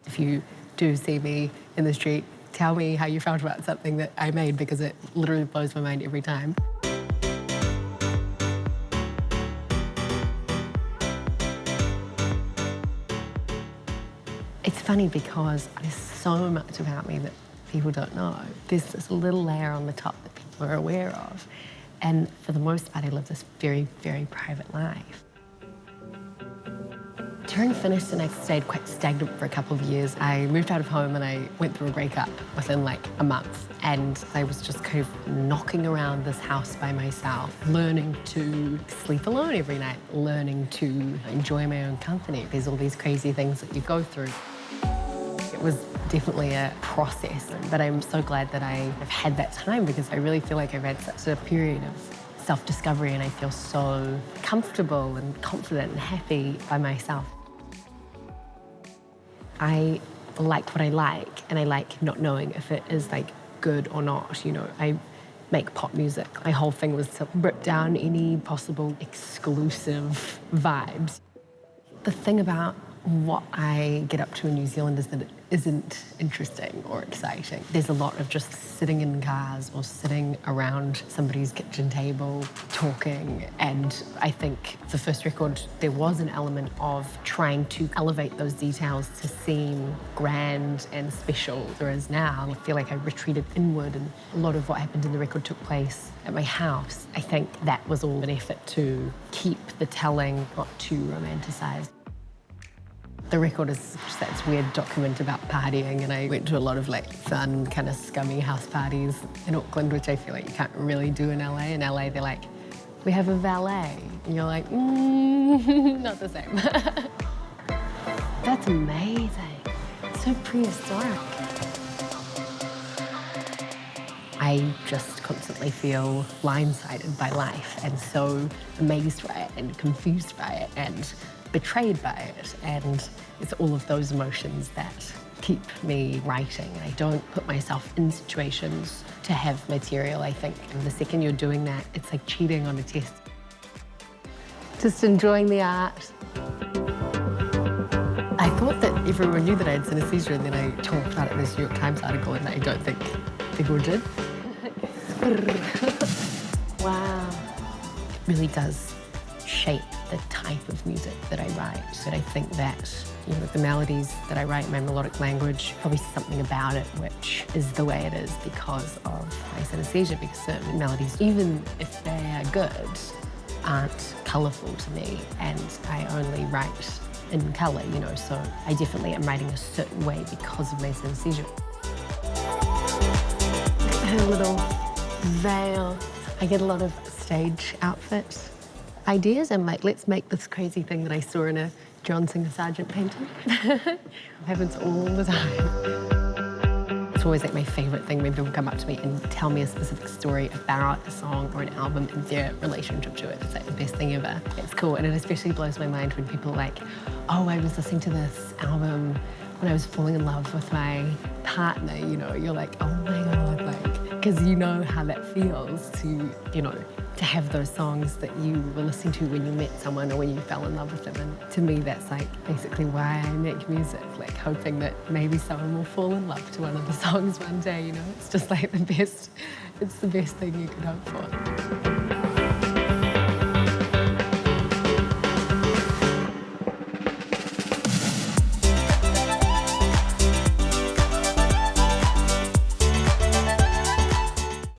If you do see me in the street, tell me how you felt about something that I made, because it literally blows my mind every time. It's funny because there's so much about me that people don't know. There's this little layer on the top that people are aware of. And for the most part, I live this very, very private life. Touring finished and I stayed quite stagnant for a couple of years. I moved out of home and I went through a breakup within like a month. And I was just kind of knocking around this house by myself, learning to sleep alone every night, learning to enjoy my own company. There's all these crazy things that you go through. It was definitely a process, but I'm so glad that I have had that time, because I really feel like I've had such a period of self-discovery and I feel so comfortable and confident and happy by myself. I like what I like, and I like not knowing if it is like good or not. You know, I make pop music. My whole thing was to rip down any possible exclusive vibes. The thing about what I get up to in New Zealand is that it isn't interesting or exciting. There's a lot of just sitting in cars or sitting around somebody's kitchen table talking, and I think the first record, there was an element of trying to elevate those details to seem grand and special, whereas now I feel like I retreated inward, and a lot of what happened in the record took place at my house. I think that was all an effort to keep the telling not too romanticized. The record is just that weird document about partying, and I went to a lot of like fun, kind of scummy house parties in Auckland, which I feel like you can't really do in LA. In LA, they're like, we have a valet. And you're like, not the same. That's amazing. So prehistoric. I just constantly feel blindsided by life, and so amazed by it and confused by it and betrayed by it, and it's all of those emotions that keep me writing. I don't put myself in situations to have material, I think. And the second you're doing that, it's like cheating on a test. Just enjoying the art. I thought that everyone knew that I had synesthesia, and then I talked about it in this New York Times article, and I don't think people did. Wow. It really does shape the type of music that I write. But I think that, you know, the melodies that I write, my melodic language, probably something about it which is the way it is because of my synesthesia, because certain melodies, even if they are good, aren't colourful to me, and I only write in colour, you know, so I definitely am writing a certain way because of my synesthesia. Her little veil. I get a lot of stage outfit ideas. I'm like, let's make this crazy thing that I saw in a John Singer Sargent painting. It happens all the time. It's always like my favourite thing when people come up to me and tell me a specific story about a song or an album and their relationship to it. It's like the best thing ever. It's cool, and it especially blows my mind when people are like, oh, I was listening to this album when I was falling in love with my partner, you know. You're like, oh my God, like, because you know how that feels to, you know, to have those songs that you were listening to when you met someone or when you fell in love with them. And to me, that's like basically why I make music, like hoping that maybe someone will fall in love to one of the songs one day, you know. It's just like the best, it's the best thing you could hope for.